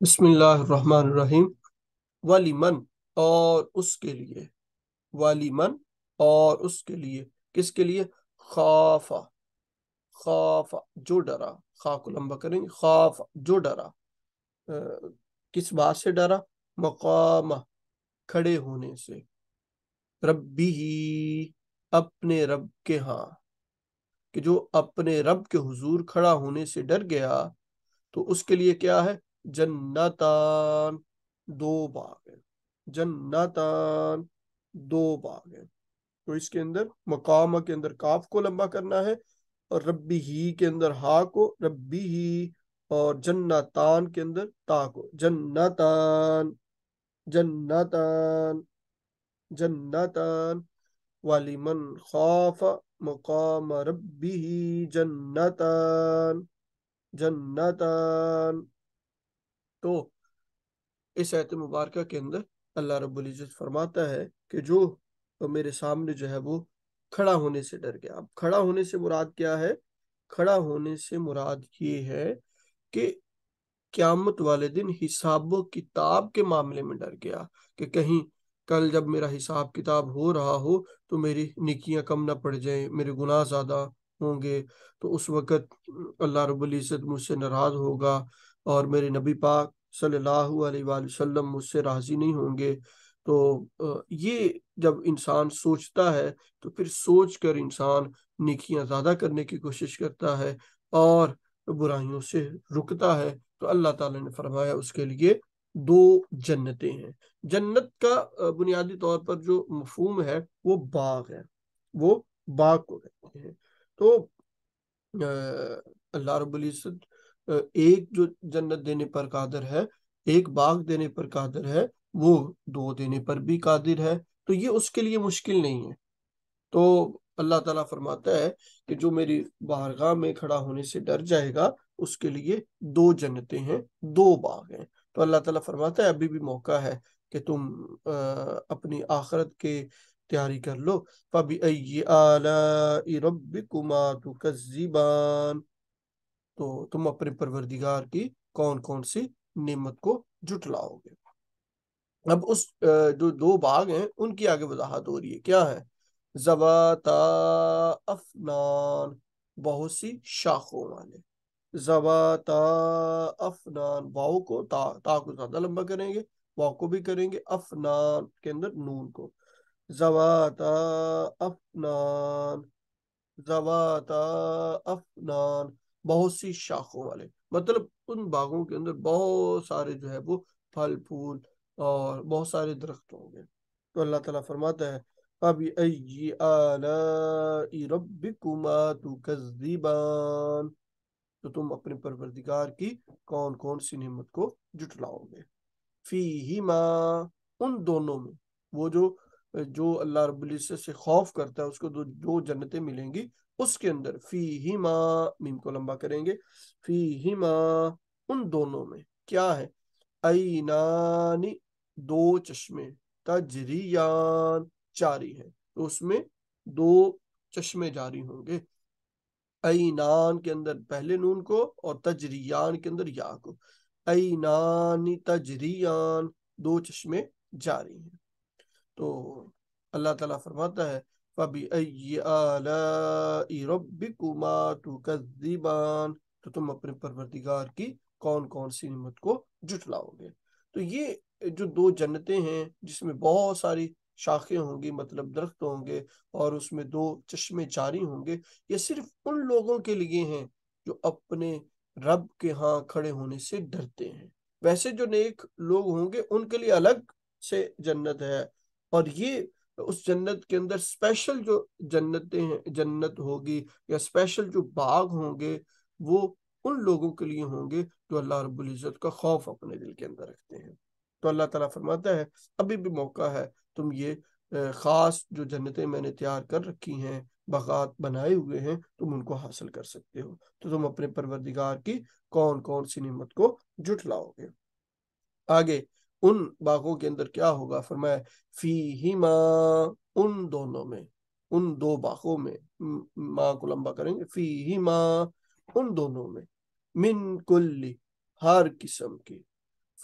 بسم اللہ الرحمن الرحیم۔ ولیمن اور اس کے لیے، ولیمن اور اس کے لیے، کس کے لیے؟ خافا، خافا جو ڈرا، خا کو لمبا کریں گے، خافا جو ڈرا، کس بات سے ڈرا؟ مقام، کھڑے ہونے سے، ربی ہی، اپنے رب کے ہاں، کہ جو اپنے رب کے حضور کھڑا ہونے سے ڈر گیا تو اس کے لیے کیا ہے؟ جنتان، دو باغ ہیں، جنتان دو باغ ہیں۔ تو اس کے اندر مقام کے اندر کاف کو لمبا کرنا ہے، اور ربی ہی کے اندر ہا کو، ربی ہی، اور جنتان کے اندر تا کو، جنتان، جنتان، جنتان، ولیمن خاف مقام ربی جنتان، جنتان۔ تو اس آیت مبارکہ کے اندر اللہ رب العزت فرماتا ہے کہ جو میرے سامنے جو ہے وہ کھڑا ہونے سے ڈر گیا۔ اب کھڑا ہونے سے مراد کیا ہے؟ کھڑا ہونے سے مراد یہ ہے کہ قیامت والے دن حساب و کتاب کے معاملے میں ڈر گیا، کہ کہیں کل جب میرا حساب کتاب ہو رہا ہو تو میری نیکیاں کم نہ پڑ جائیں، میرے گناہ زیادہ ہوں گے، تو اس وقت اللہ رب العزت مجھ سے ناراض ہوگا، اور میرے نبی پاک صلی اللہ علیہ وآلہ وسلم مجھ سے راضی نہیں ہوں گے۔ تو یہ جب انسان سوچتا ہے تو پھر سوچ کر انسان نیکیاں زیادہ کرنے کی کوشش کرتا ہے اور برائیوں سے رکتا ہے۔ تو اللہ تعالیٰ نے فرمایا اس کے لیے دو جنتیں ہیں۔ جنت کا بنیادی طور پر جو مفہوم ہے وہ باغ ہے، وہ باغ کو کہتے ہیں۔ تو اللہ رب العزت ایک جو جنت دینے پر قادر ہے، ایک باغ دینے پر قادر ہے، وہ دو دینے پر بھی قادر ہے، تو یہ اس کے لیے مشکل نہیں ہے۔ تو اللہ تعالیٰ فرماتا ہے کہ جو میری بارگاہ میں کھڑا ہونے سے ڈر جائے گا اس کے لیے دو جنتیں ہیں، دو باغ ہیں۔ تو اللہ تعالیٰ فرماتا ہے ابھی بھی موقع ہے کہ تم اپنی آخرت کے تیاری کر لو۔ فَبِأَيِّ آلَاءِ رَبِّكُمَا تُكَذِّبَانِ، تو تم اپنے پروردگار کی کون کون سی نعمت کو جھٹلاؤ گے۔ اب اس جو دو باغ ہیں ان کی آگے وضاحت ہو رہی ہے، کیا ہے؟ ذواتا افنان، بہت سی شاخوں والے، ذواتا افنان، واؤ کو تا کو زیادہ لمبا کریں گے، واؤ کو بھی کریں گے، افنان کے اندر نون کو، ذواتا افنان، ذواتا افنان، بہت سی شاخوں والے، مطلب ان باغوں کے اندر بہت سارے جو ہے وہ پھل پھول اور بہت سارے درخت ہوں گے۔ تو اللہ تعالیٰ فرماتا ہے فَبِأَيِّ آلَاءِ رَبِّكُمَا تُكَذِّبَانِ، تو تم اپنے پروردگار کی کون کون سی نعمت کو جھٹلاؤ گے۔ فیہما، ان دونوں میں، وہ جو اللہ رب العزت سے خوف کرتا ہے اس کو دو جنتیں ملیں گی، اس کے اندر فیہما، میم کو لمبا کریں گے، فیہما، ان دونوں میں کیا ہے؟ عینانی، دو چشمے، تجریان، جاری ہے، تو اس میں دو چشمے جاری ہوں گے۔ اینان کے اندر پہلے نون کو اور تجریان کے اندر یا کو، اینانی تجریان، دو چشمے جاری ہیں۔ تو اللہ تعالیٰ فرماتا ہے فَبِأَيِّ آلَاءِ رَبِّكُمَا تُكَذِّبَانِ، تو تم اپنے پروردگار کی کون کون سی نعمت کو جھٹلاؤ گے۔ تو یہ جو دو جنتیں ہیں جس میں بہت ساری شاخیں ہوں گی، مطلب درخت ہوں گے، اور اس میں دو چشمے جاری ہوں گے، یہ صرف ان لوگوں کے لیے ہیں جو اپنے رب کے ہاں کھڑے ہونے سے ڈرتے ہیں۔ ویسے جو نیک لوگ ہوں گے ان کے لیے الگ سے جنت ہے، اور یہ اس جنت کے اندر اسپیشل جو جنتیں ہیں، جنت ہوگی یا اسپیشل جو باغ ہوں گے وہ ان لوگوں کے لیے ہوں گے جو اللہ رب العزت کا خوف اپنے دل کے اندر رکھتے ہیں۔ تو اللہ تعالیٰ فرماتا ہے ابھی بھی موقع ہے، تم یہ خاص جو جنتیں میں نے تیار کر رکھی ہیں، باغات بنائے ہوئے ہیں، تم ان کو حاصل کر سکتے ہو۔ تو تم اپنے پروردگار کی کون کون سی نعمت کو جھٹلاؤ گے۔ آگے ان باغوں کے اندر کیا ہوگا؟ فرمایا فیہما، ان دونوں میں، ان دو باغوں میں، ماں کو لمبا کریں گے، فیہما، ان دونوں میں، من کل، ہر قسم کی،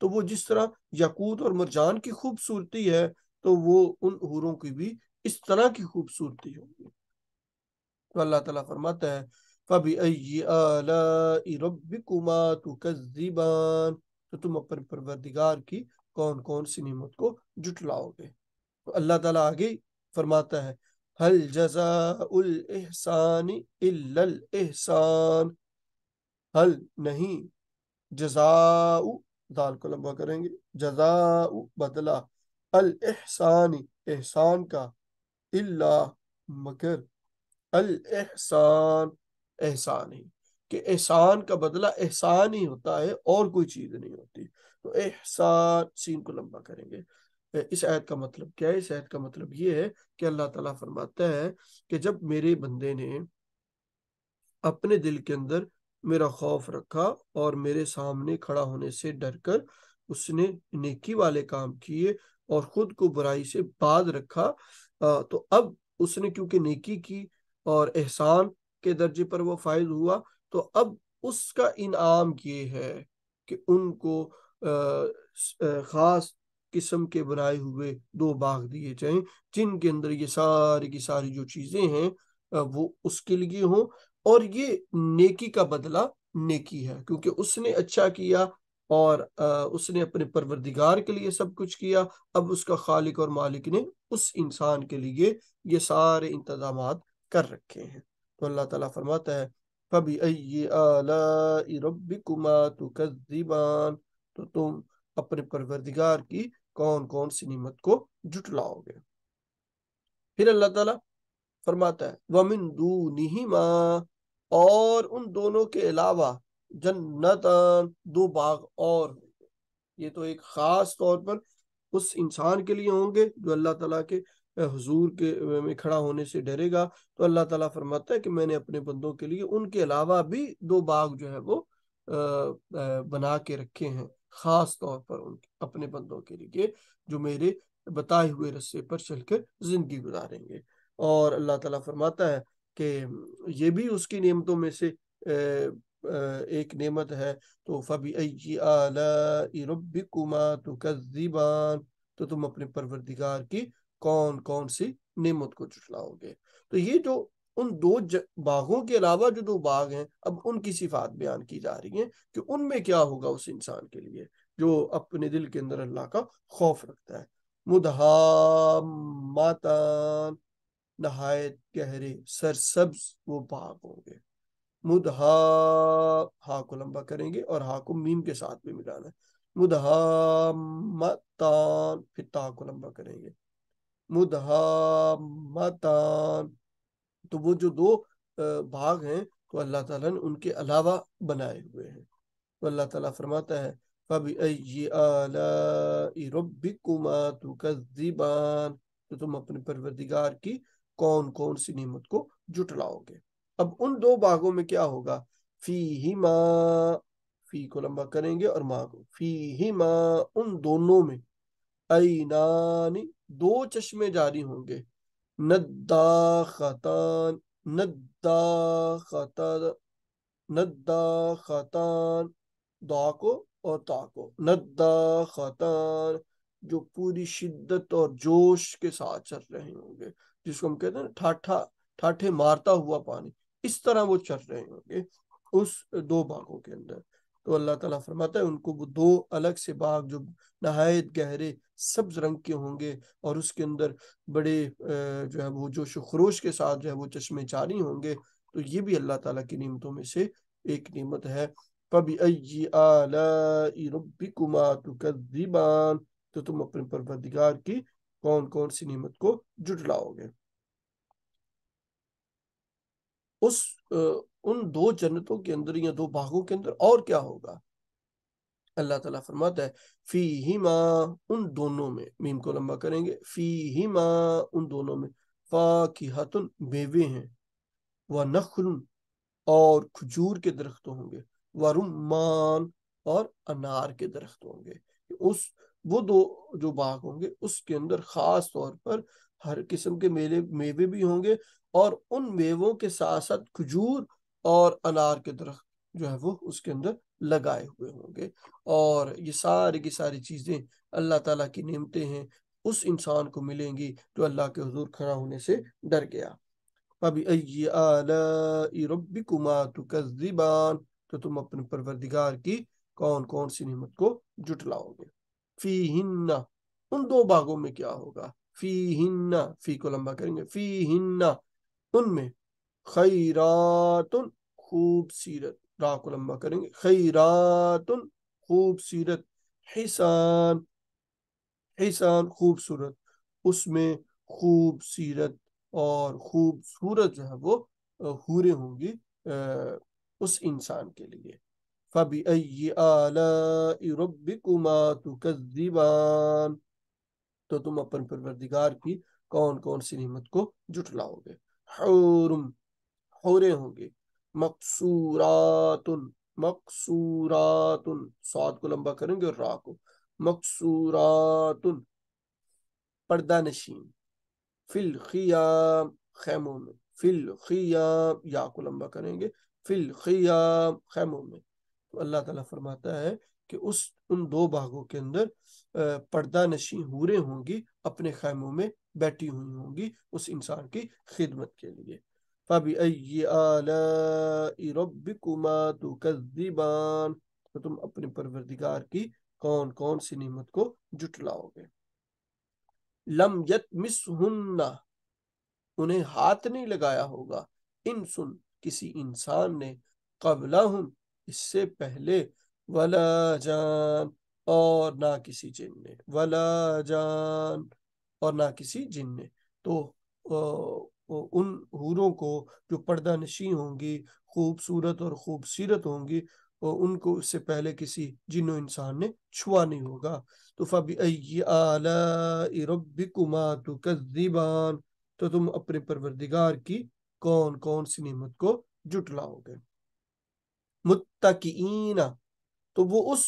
تو وہ جس طرح یاقوت اور مرجان کی خوبصورتی ہے تو وہ ان حوروں کی بھی اس طرح کی خوبصورتی ہوگی۔ تو اللہ تعالیٰ فرماتا ہے فَبِأَيِّ آلَاءِ رَبِّكُمَا تُكَذِّبَانِ، تو تم اپنے پروردگار کی کون کون سی نعمت کو جھٹلاؤ گے۔ تو اللہ تعالیٰ آگے فرماتا ہے هَلْ جَزَاءُ الْإِحْسَانِ إِلَّا الْإِحْسَانِ، حل نہیں، جزاء، دال کو لمبا کریں گے، جزاء بدلہ، الاحسان احسان کا، الا مگر، الاحسان احسان ہی، کہ احسان کا بدلہ احسان ہی ہوتا ہے اور کوئی چیز نہیں ہوتی۔ تو احسان، سین کو لمبا کریں گے۔ اس آیت کا مطلب کیا ہے؟ اس آیت کا مطلب یہ ہے کہ اللہ تعالیٰ فرماتا ہے کہ جب میرے بندے نے اپنے دل کے اندر میرا خوف رکھا اور میرے سامنے کھڑا ہونے سے ڈر کر اس نے نیکی والے کام کیے اور خود کو برائی سے باز رکھا، تو اب اس نے کیونکہ نیکی کی اور احسان کے درجے پر وہ فائز ہوا، تو اب اس کا انعام یہ ہے کہ ان کو خاص قسم کے بنائے ہوئے 2 باغ دیے جائیں جن کے اندر یہ ساری کی ساری جو چیزیں ہیں وہ اس کے لیے ہوں، اور یہ نیکی کا بدلہ نیکی ہے کیونکہ اس نے اچھا کیا اور اس نے اپنے پروردگار کے لیے سب کچھ کیا۔ اب اس کا خالق اور مالک نے اس انسان کے لیے یہ سارے انتظامات کر رکھے ہیں۔ تو اللہ تعالیٰ فرماتا ہے فَبِأَيِّ آلَاءِ رَبِّكُمَا تُكَذِّبَانِ، تو تم اپنے پروردگار کی کون کون سی نعمت کو جھٹلاؤ گے۔ پھر اللہ تعالیٰ فرماتا ہے وَمِن دُونِهِمَا، اور ان دونوں کے علاوہ جنتان، 2 باغ اور ہوں گے۔ یہ تو ایک خاص طور پر اس انسان کے لیے ہوں گے جو اللہ تعالیٰ کے حضور کے میں کھڑا ہونے سے ڈرے گا۔ تو اللہ تعالیٰ فرماتا ہے کہ میں نے اپنے بندوں کے لیے ان کے علاوہ بھی 2 باغ جو ہے وہ بنا کے رکھے ہیں خاص طور پر اپنے بندوں کے لیے جو میرے بتائے ہوئے رستے پر چل کر زندگی گزاریں گے۔ اور اللہ تعالیٰ فرماتا ہے کہ یہ بھی اس کی نعمتوں میں سے ایک نعمت ہے۔ تو فَبِأَيِّ آلَاءِ رَبِّكُمَا تُكَذِّبَانِ، تو تم اپنے پروردگار کی کون کون سی نعمت کو جھٹلاؤ گے۔ تو یہ جو ان 2 باغوں کے علاوہ جو 2 باغ ہیں، اب ان کی صفات بیان کی جا رہی ہیں کہ ان میں کیا ہوگا اس انسان کے لیے جو اپنے دل کے اندر اللہ کا خوف رکھتا ہے۔ مدہاماتان، نہایت گہرے سرسبز وہ باغ ہوں گے۔ مدہا، ہا کو لمبا کریں گے اور ہا کو میم کے ساتھ بھی ملانا ہے۔ مدہامتان، پھر تا کو لمبا کریں گے، مدہامتان، تو وہ جو 2 باغ ہیں تو اللہ تعالیٰ نے ان کے علاوہ بنائے ہوئے ہیں۔ تو اللہ تعالیٰ فرماتا ہے فَبِأَيِّ آلَاءِ رَبِّكُمَا تُكَذِّبَانِ، تو تم اپنے پروردگار کی کون کون سی نعمت کو جھٹلاؤ گے۔ اب ان 2 باغوں میں کیا ہوگا؟ فِيهِمَا، فی کو لمبا کریں گے اور ما کو، فِيهِمَا، ان دونوں میں، عینان، 2 چشمے جاری ہوں گے، نداختان، نداختان، نداختان، دا کو اور تا کو، نداختان، جو پوری شدت اور جوش کے ساتھ چل رہے ہوں گے، جس کو ہم کہتے ہیں ٹھاٹھے مارتا ہوا پانی، اس طرح وہ چل رہے ہوں گے اس 2 باغوں کے اندر۔ تو اللہ تعالیٰ فرماتا ہے ان کو وہ 2 الگ سے باغ جو نہایت گہرے سبز رنگ کے ہوں گے اور اس کے اندر بڑے جو ہے وہ جوش و خروش کے ساتھ جو ہے وہ چشمے جاری ہوں گے، تو یہ بھی اللہ تعالیٰ کی نعمتوں میں سے ایک نعمت ہے۔ فَبِأَيِّ آلَاءِ رَبِّكُمَا تُكَذِّبَانِ، تو تم اپنے پروردگار کی کون کون سی نعمت کو جھٹلاؤ گے۔ ان 2 جنتوں کے اندر یا 2 باغوں کے اندر اور کیا ہوگا؟ اللہ تعالیٰ فرماتا ہے فِيهِمَا، ان دونوں میں، میم کو لمبا کریں گے، فِيهِمَا، ان دونوں میں، فَاكِهَةٌ، میوے ہیں، وَنَخْلٌ، اور کھجور کے درخت ہوں گے، وَرُمَّان، اور انار کے درخت ہوں گے۔ وہ 2 جو باغ ہوں گے اس کے اندر خاص طور پر ہر قسم کے میوے بھی ہوں گے، اور ان میووں کے ساتھ ساتھ کھجور اور انار کے درخت جو ہے وہ اس کے اندر لگائے ہوئے ہوں گے۔ اور یہ ساری کی ساری چیزیں اللہ تعالیٰ کی نعمتیں ہیں، اس انسان کو ملیں گی جو اللہ کے حضور کھڑا ہونے سے ڈر گیا۔ فَبِأَيِّ آلَاءِ رَبِّكُمَا تُكَذِّبَانِ، تو تم اپنے پروردگار کی کون کون سی نعمت کو جٹلاؤ گے۔ فِيهِنَّ، ان دو باغوں میں کیا ہوگا؟ فِيهِنَّ، فی کو لمبا کریں گے، فِيهِنَّ، ان میں، خیرات، خوبصورت، را کو لمبا کریں گے، خیرات، خوبصورت، حسان، حسان، خوبصورت، اس میں خوبصورت اور خوبصورت جو ہے وہ حوریں ہوں گی اس انسان کے لیے۔ فَبِأَيِّ آلَاءِ رَبِّكُمَا تُكَذِّبَانِ، تو تم اپنے پروردگار کی کون کون سی نعمت کو جٹلاؤ گے۔ حورم، حوریں ہوں گی، مقصورات، مقصورات، صاد کو لمبا کریں گے اور را کو، مقصورات، پردہ نشین، فی الخیام، خیموں میں، فی الخیام، یا کو لمبا کریں گے، فی الخیام، خیموں میں۔ تو اللہ تعالیٰ فرماتا ہے کہ ان دو باغوں کے اندر پردہ نشین حوریں ہوں گی، اپنے خیموں میں بیٹھی ہوئی ہوں گی اس انسان کی خدمت کے لیے۔ فَبِأَيِّ آلَاءِ رَبِّكُمَا تُكَذِّبَانِ، تو تم اپنے پروردگار کی کون کون سی نعمت کو جٹلاؤ گے۔ لم یتمسہن، انہیں ہاتھ نہیں لگایا ہوگا، انسن، کسی انسان نے، قبلہم، اس سے پہلے، ولا جان، اور نہ کسی جن نے، ولا جان، اور نہ کسی جن نے۔ تو ان حوروں کو جو پردہ نشین ہوں گی، خوبصورت اور خوبصورت ہوں گی، اور ان کو اس سے پہلے کسی جن و انسان نے چھوا نہیں ہوگا۔ تو فَبِأَيِّ آلَاءِ رَبِّكُمَا تُكَذِّبَانِ، تو تم اپنے پروردگار کی کون کون سی نعمت کو جٹلاؤ گے۔ متکئین، تو وہ اس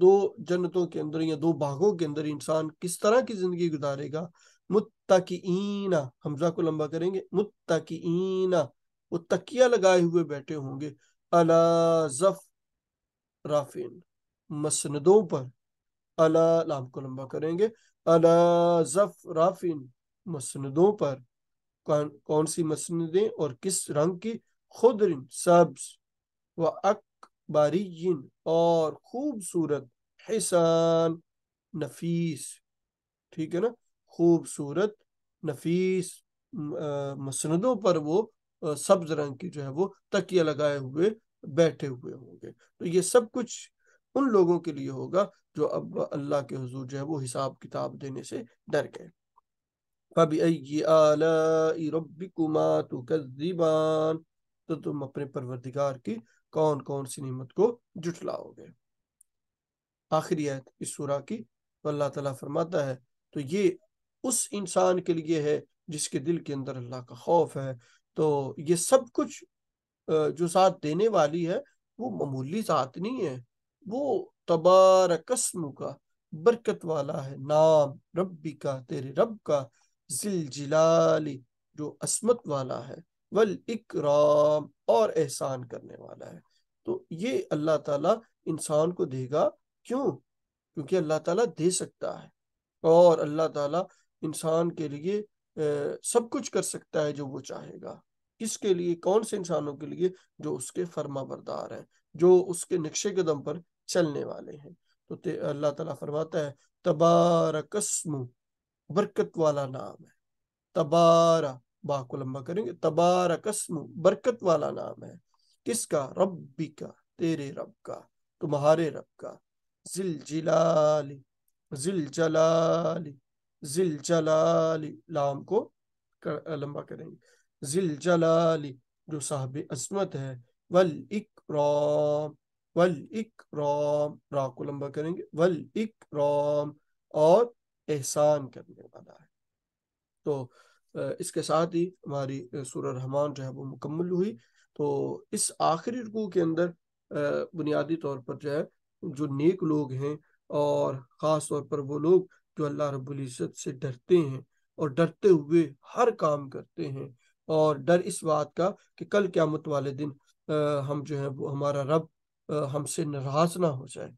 دو جنتوں کے اندر یا دو باغوں کے اندر انسان کس طرح کی زندگی گزارے گا۔ متکئین، حمزہ کو لمبا کریں گے، متکئین، وہ تکیہ لگائے ہوئے بیٹھے ہوں گے، علی ظفرافین، مسندوں پر، علی، لام کو لمبا کریں گے، علی ظفرافین، مسندوں پر، کون سی مسندیں اور کس رنگ کی؟ خضر، سبز، و اکبرین، اور خوبصورت، حسان، نفیس، ٹھیک ہے نا، خوبصورت، نفیس مسندوں پر وہ سبز رنگ کی جو ہے وہ تکیہ لگائے ہوئے بیٹھے ہوئے ہوں گے۔ تو یہ سب کچھ ان لوگوں کے لیے ہوگا جو اب اللہ کے حضور جو ہے وہ حساب کتاب دینے سے ڈر گئے۔ فَبِأَيِّ آلَاءِ رَبِّكُمَا تُكَذِّبَانِ، تو تم اپنے پروردگار کی کون کون سی نعمت کو جٹلاؤ گے۔ آخری آیت اس سورہ کی، تو اللہ تعالیٰ فرماتا ہے تو یہ اس انسان کے لیے ہے جس کے دل کے اندر اللہ کا خوف ہے۔ تو یہ سب کچھ جو ذات دینے والی ہے وہ معمولی ذات نہیں ہے، وہ تبارک اسم کا، برکت والا ہے نام، ربی کا، تیرے رب کا، ذل جلالی، جو عصمت والا ہے، والاکرام، اور احسان کرنے والا ہے۔ تو یہ اللہ تعالیٰ انسان کو دے گا، کیوں؟ کیونکہ اللہ تعالیٰ دے سکتا ہے، اور اللہ تعالیٰ انسان کے لیے سب کچھ کر سکتا ہے جو وہ چاہے گا۔ کس کے لیے؟ کون سے انسانوں کے لیے؟ جو اس کے فرما بردار ہیں، جو اس کے نقشے قدم پر چلنے والے ہیں۔ تو اللہ تعالیٰ فرماتا ہے تبارک اسم، برکت والا نام ہے، تبارہ، با کو لمبا کریں گے، تبارک اسم، برکت والا نام ہے، کس کا؟ ربی کا، تیرے رب کا، تمہارے رب کا، ذل جلالی، ذل جلالی، ذل جلالی، لام کو لمبا کریں گے، ذل جلالی، جو صاحب عظمت ہے، والاکرام، والاکرام، را کو لمبا کریں گے، والاکرام، اور احسان کرنے والا ہے۔ تو اس کے ساتھ ہی ہماری سورہ رحمان جو ہے وہ مکمل ہوئی۔ تو اس آخری رکوع کے اندر بنیادی طور پر جو ہے جو نیک لوگ ہیں، اور خاص طور پر وہ لوگ جو اللہ رب العزت سے ڈرتے ہیں اور ڈرتے ہوئے ہر کام کرتے ہیں، اور ڈر اس بات کا کہ کل قیامت والے دن ہم جو ہے وہ ہمارا رب ہم سے ناراض نہ ہو جائے۔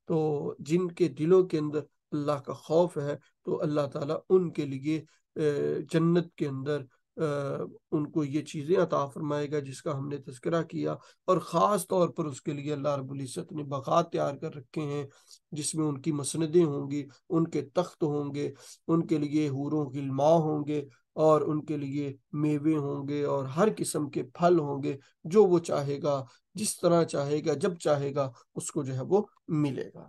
تو جن کے دلوں کے اندر اللہ کا خوف ہے تو اللہ تعالیٰ ان کے لیے جنت کے اندر ان کو یہ چیزیں عطا فرمائے گا جس کا ہم نے تذکرہ کیا، اور خاص طور پر اس کے لیے اللہ رب العزت نے باغات تیار کر رکھے ہیں جس میں ان کی مسندیں ہوں گی، ان کے تخت ہوں گے، ان کے لیے حوروں کی ماں ہوں گے، اور ان کے لیے میوے ہوں گے اور ہر قسم کے پھل ہوں گے، جو وہ چاہے گا، جس طرح چاہے گا، جب چاہے گا اس کو جو ہے وہ ملے گا۔